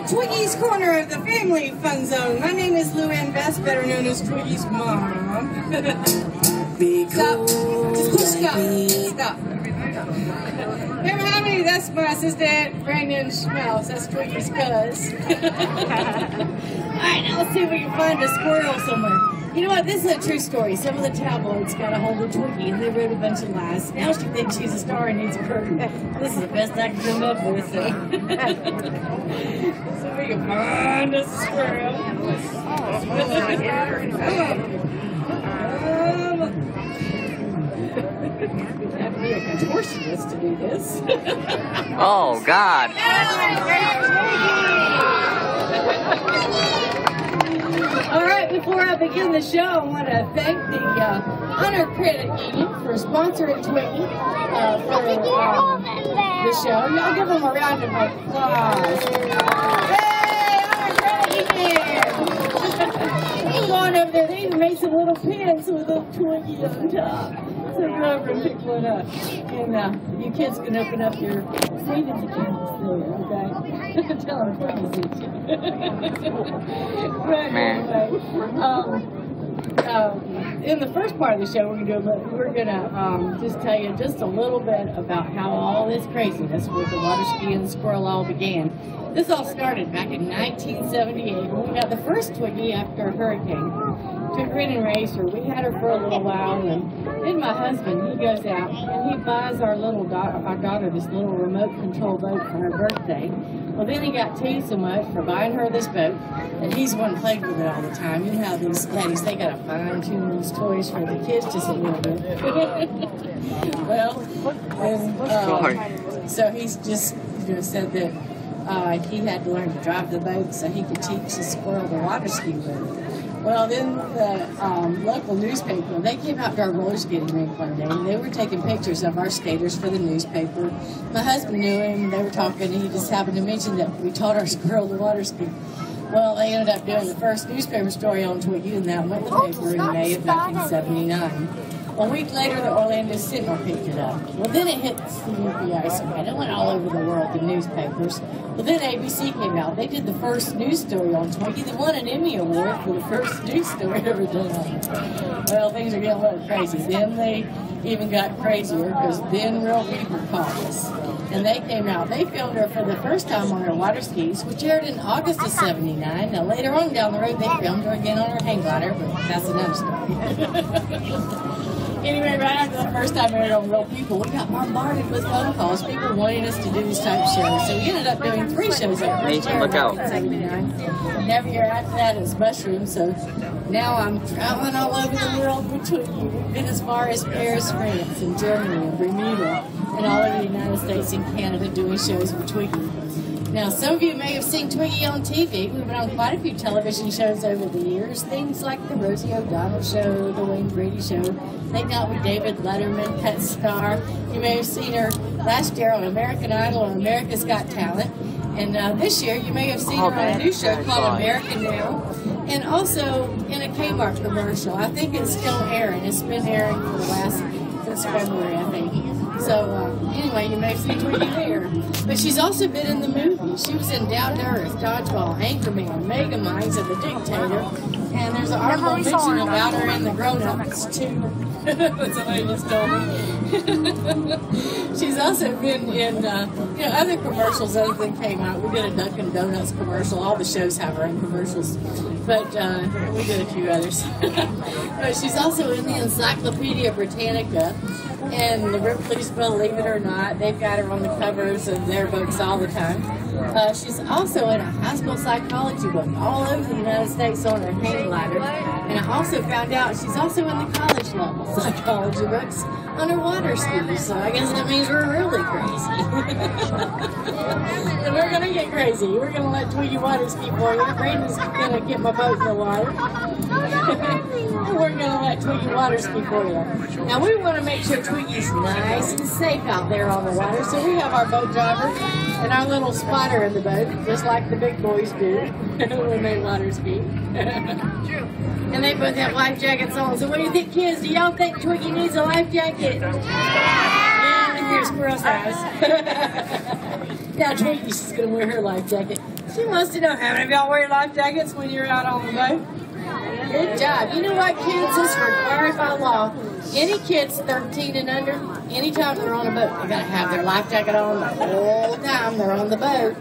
Twiggy's Corner of the Family Fun Zone. My name is Lou Ann Best, better known as Twiggy's mom. Stop. Just stop. Hey, mommy, that's my assistant, Brandon Schmelz. That's Twiggy's cuz. Alright, now let's see if we can find a squirrel somewhere. You know what? This is a true story. Some of the tabloids got a hold of Twiggy and they wrote a bunch of lies. Now she thinks she's a star and needs a curtain. This is the best I can come up with. So we can find a squirrel. You have to be a contortionist to do this. Oh, God. All right, before I begin the show, I want to thank the Honor Credit Union for sponsoring Twiggy for the show. Y'all give them a round of applause. Hey, Honor Credit Union! Come on over there. They even made some little pins with a Twiggy on top. So go over and pick one up. And you kids can open up your savings accounts there, okay? Tell them Twiggy sent you. Right, anyway. In the first part of the show, we're gonna just tell you just a little bit about how all this craziness with the water ski and the squirrel all began. This all started back in 1978 when we got the first Twiggy after a hurricane. Took her in and raised her. We had her for a little while, and then my husband, he goes out and he buys our daughter this little remote control boat for her birthday. Well, then he got teased so much for buying her this boat, and he's the one who played with it all the time. You know how these ladies, they gotta fine-tune these toys for the kids just a little bit. Well, and, so he's just said that he had to learn to drive the boat so he could teach the squirrel the water ski with it. Well, then the local newspaper, they came out to our roller skating rink one day, and they were taking pictures of our skaters for the newspaper. My husband knew him, they were talking, and he just happened to mention that we taught our squirrel the water ski. Well, they ended up doing the first newspaper story on Twiggy, and that went in the paper in May of 1979. A week later, the Orlando Sentinel picked it up. Well, then it hit the UPI somewhere. It went all over the world, the newspapers. Well, then ABC came out. They did the first news story on Twiggy. They won an Emmy Award for the first news story ever done. Well, things are getting a little crazy. Then they even got crazier because then real people called us. And they came out. They filmed her for the first time on her water skis, which aired in August of '79. Now, later on down the road, they filmed her again on her hang glider, but that's another story. Anyway, right after the first time we aired on Real People, we got bombarded with phone calls, people wanting us to do these type of shows. So we ended up doing 3 shows at first year Look out. in 1979. And every year after that is mushrooms. So now I'm traveling all over the world with Twiggy. We've been as far as Paris, France, and Germany, and Bermuda, and all over the United States and Canada doing shows with Twiggy. Now, some of you may have seen Twiggy on TV. We've been on quite a few television shows over the years. Things like The Rosie O'Donnell Show, The Wayne Brady Show, Late Night with David Letterman, Pet Star. You may have seen her last year on American Idol or America's Got Talent. And this year, you may have seen her on a new show called American Now. And also in a Kmart commercial. I think it's still airing. It's been airing for the last, since February, I think. So, anyway, you may have seen Twiggy there. But she's also been in the movies. She was in Down to Earth, Dodgeball, Anchorman, Mega Minds, and The Dictator. And there's an article mention about her in The Grown-Ups, too. Somebody just told me. She's also been in other commercials other than Kmart. We did a Dunkin' Donuts commercial. All the shows have her in commercials. But we did a few others. But she's also in the Encyclopedia Britannica. And the Ripley's Believe It or Not, they've got her on the covers of their books all the time. She's also in a high school psychology book all over the United States on her hang glider. And I also found out she's also in the college level psychology books on her water ski. So I guess that means we're really crazy. And we're going to get crazy. We're going to let Twiggy water ski for you. Braden's going to get my boat in the water. And we're going to let Twiggy water ski for you. Now we want to make sure Twiggy's nice and safe out there on the water. So we have our boat driver and our little spotter in the boat, just like the big boys do when they water ski. And they both have life jackets on. So what do you think, kids? Do y'all think Twiggy needs a life jacket? Yeah, and here's Squirrel's eyes. Now Twiggy's just going to wear her life jacket. She wants to know, how many of y'all wear life jackets when you're out on the boat? Good job. You know what, kids? It's required by law. Any kids 13 and under, anytime they're on a boat, they got to have their life jacket on the whole time they're on the boat.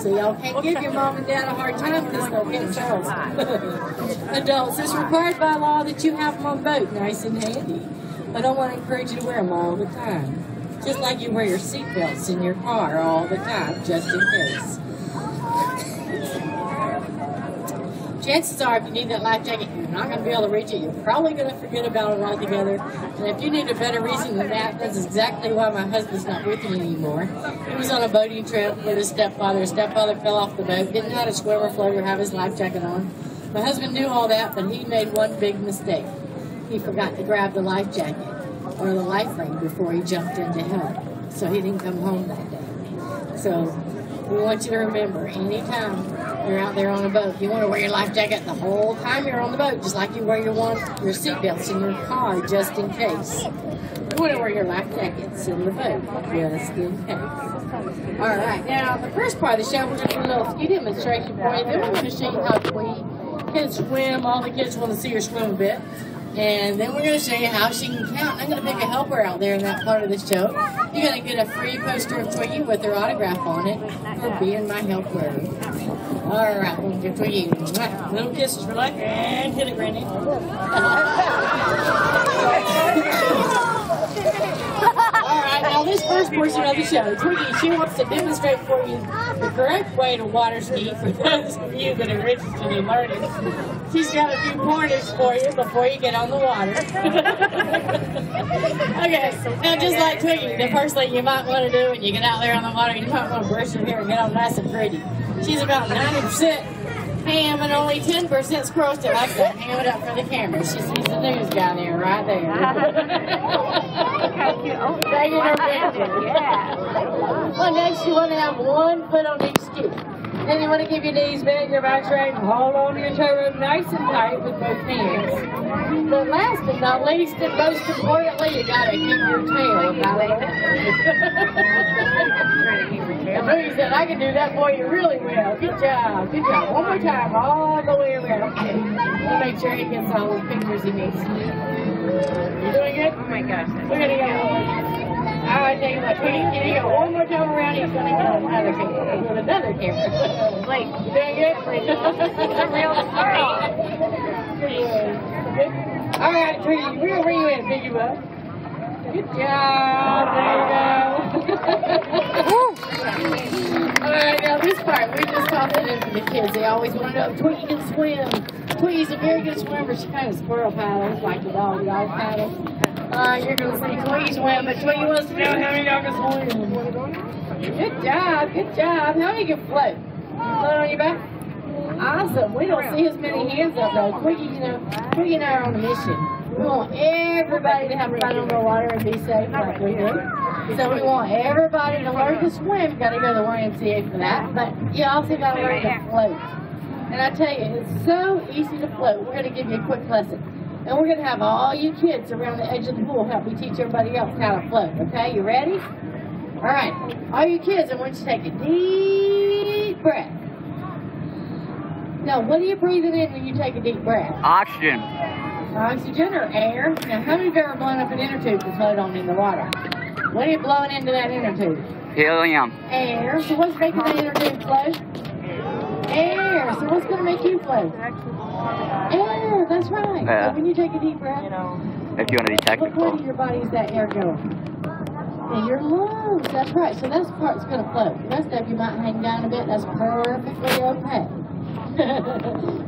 So y'all can't give your mom and dad a hard time because they'll get in trouble. Adults, it's required by law that you have them on boat, nice and handy. I don't want to encourage you to wear them all the time. Just like you wear your seatbelts in your car all the time, just in case. Chances are, if you need that life jacket, you're not going to be able to reach it. You're probably going to forget about it altogether. And if you need a better reason than that, that's exactly why my husband's not with me anymore. He was on a boating trip with his stepfather. His stepfather fell off the boat, didn't know how to swim or float or have his life jacket on. My husband knew all that, but he made one big mistake. He forgot to grab the life jacket or the life ring before he jumped in to help. So he didn't come home that day. So we want you to remember, anytime you're out there on a boat, you want to wear your life jacket the whole time you're on the boat, just like you wear your seatbelts in your car, just in case. You want to wear your life jackets in the boat, just in case. All right, now the first part of the show, we're going to do a little ski demonstration for you. Then we're going to show you how Twiggy can swim. All the kids want to see her swim a bit. And then we're going to show you how she can count. I'm going to pick a helper out there in that part of the show. You're going to get a free poster of Twiggy with her autograph on it for being my helper. All right, we'll give Twiggy little kisses for life and hit it, Randy. All right, now this first portion of the show, Twiggy, she wants to demonstrate for you the correct way to water ski for those of you that are interested in learning. She's got a few pointers for you before you get on the water. Okay, now just like Twiggy, the first thing you might want to do when you get out there on the water, you might want to brush your hair and get all nice and pretty. She's about 90% ham and only 10% squirrel. She likes to ham it up for the camera. She sees the news down there, right there. Yeah. Well, next you want to have one foot on each ski. Then you want to keep your knees bent, your back straight, and hold on to your toe rope nice and tight with both hands. But last but not least, and most importantly, you got to keep your tail about it. And Twiggy said, I can do that for you really well. Good job, good job. One more time, all the way around. Okay. We'll make sure he gets all the pictures he needs. You doing good? Oh my gosh. We're going to go. All right, tell you what, Twiggy, can you go one more time around? He's going to get another camera. With another camera. Wait, you doing good? I'm real sorry. Good? All right, Twiggy, we're going to bring you in, pick you up. Good job. There you go. All right, now this part, we're just tossing it for the kids. They always want to know if Twiggy can swim. Twiggy's a very good swimmer. She kind of squirrel paddles like the dog paddles. You're going to see Twiggy swim, but Twiggy wants to know how many y'all can swim. Good job, good job. How many can float? Float on your back? Awesome. We don't see as many hands up though. Twiggy, Twiggy and I are on a mission. We want everybody to have fun on the water and be safe like we do. So we want everybody to learn to swim. You've got to go to the YMCA for that, but you also got to learn to float. And I tell you, it's so easy to float. We're going to give you a quick lesson. And we're going to have all you kids around the edge of the pool help me teach everybody else how to float. Okay, you ready? All right. All you kids, I want you to take a deep breath. Now, what are you breathing in when you take a deep breath? Oxygen. Oxygen or air? Now, how many of you have ever blown up an inner tube to float on in the water? What are you blowing into that inner tube? Helium. Air. So what's making that inner tube float? Air. So what's going to make you float? Air. That's right. So when you take a deep breath, if you want to be technical, what part of your body is that air going? And your lungs, that's right. So this part's going to float. The rest of you might hang down a bit. That's perfectly okay.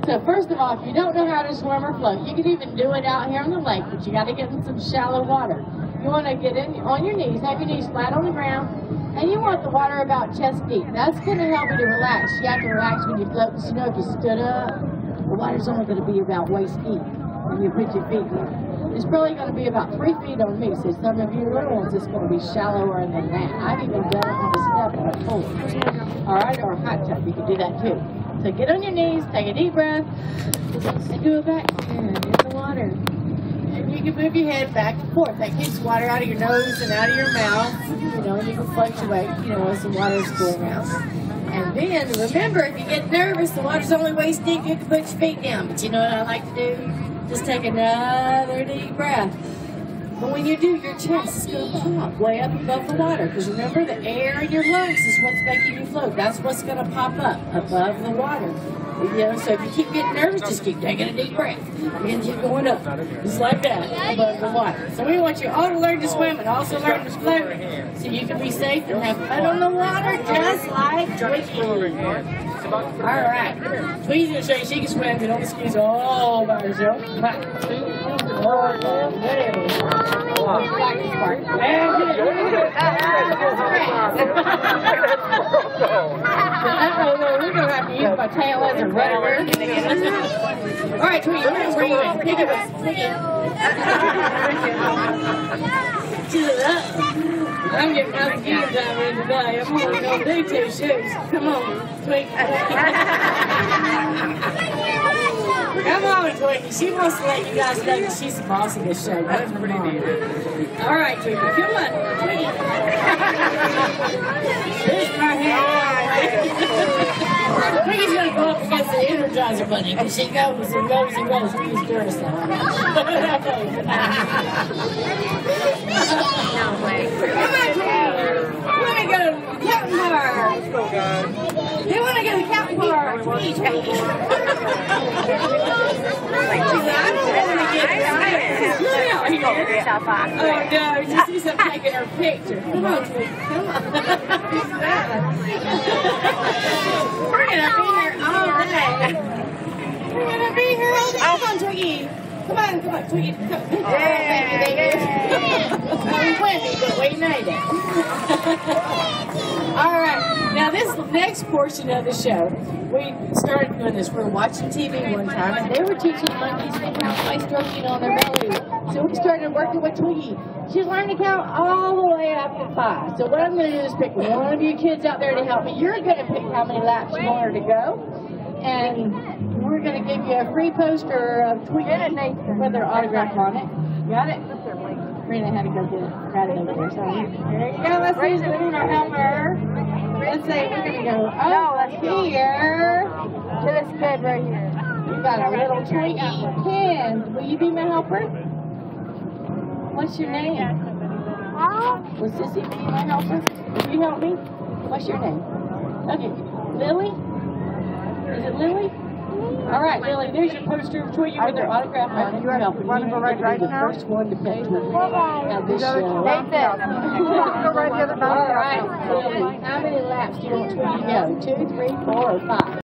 So first of all, if you don't know how to swim or float, you can even do it out here on the lake, but you got to get in some shallow water. You want to get in on your knees, have your knees flat on the ground, and you want the water about chest deep. That's going to help you to relax. You have to relax when you float, because you know if you stood up, the water's only going to be about waist deep when you put your feet in. It's probably going to be about 3 feet on me, so some of you little ones, it's going to be shallower than that. I've even done it on the step in a pool. All right, or a hot tub, you can do that too. So get on your knees, take a deep breath, and do a back hand in the water. And you can move your head back and forth. That keeps water out of your nose and out of your mouth. You know, and you can fluctuate, you know, as the water's going out. And then, remember, if you get nervous, the water's only waist deep, you can put your feet down. But you know what I like to do? Just take another deep breath. But when you do, your chest is going to pop way up above the water. Because remember, the air in your lungs is what's making you float. That's what's going to pop up above the water. You know, so if you keep getting nervous, just keep taking a deep breath. And keep going up. Just like that, above the water. So we want you all to learn to swim and also learn to float. So you can be safe and have fun on the water, just like Twiggy. All right. Twiggy's going to show you she can swim. You don't excuse her all by herself. We're going to have to use my tail as a rudder. All right, Twiggy, we're going to bring you in. Pick it up. Pick it up. I'm getting out of gears out here today. I'm only going to do 2 shoes. Come on, Twiggy. Come on, Twiggy. She wants to let you guys know that she's the boss of this show. That's pretty neat. All right, Twiggy. Come on, Twiggy. Here's my hand. Twiggy's going to go up against the Energizer Bunny because she goes and goes and goes. Twiggy's doing stuff. No way. Come on, Twiggy. You want to go to the Captain Bar? Let's go, guys. You want to go to the Captain Bar? Twiggy, Twiggy. Oh no, you see some taking her picture. Come on, Twiggy. Come on. We're gonna be here all day. We're gonna be here all day. Come on, Twiggy. Come on, Twiggy. Come on. We went, but we made it. Alright, now this next portion of the show, we started doing this. We were watching TV one time, and they were teaching monkeys to count by stroking on their belly. So we started working with Twiggy. She learned to count all the way up to 5. So what I'm going to do is pick one of you kids out there to help me. You're going to pick how many laps you want her to go. And we're going to give you a free poster of Twiggy with her autograph on it. Got it? Rena had to go get it. Got it over there. So there you go. Let's use it for helper. Let's say we're going to go up here To this kid right here. You got a little Twiggy pen. Will you be my helper? What's your name? Will Sissy be my helper? Will you help me? What's your name? Okay. Lily? Is it Lily? All right, Lily, there's your poster of Twiggy with her autograph on it. You're helping me. You're going to be the first one to pet Twiggy at this show. All right, Lily, how many laps do you want Twiggy to go? 2, 3, 4, or 5?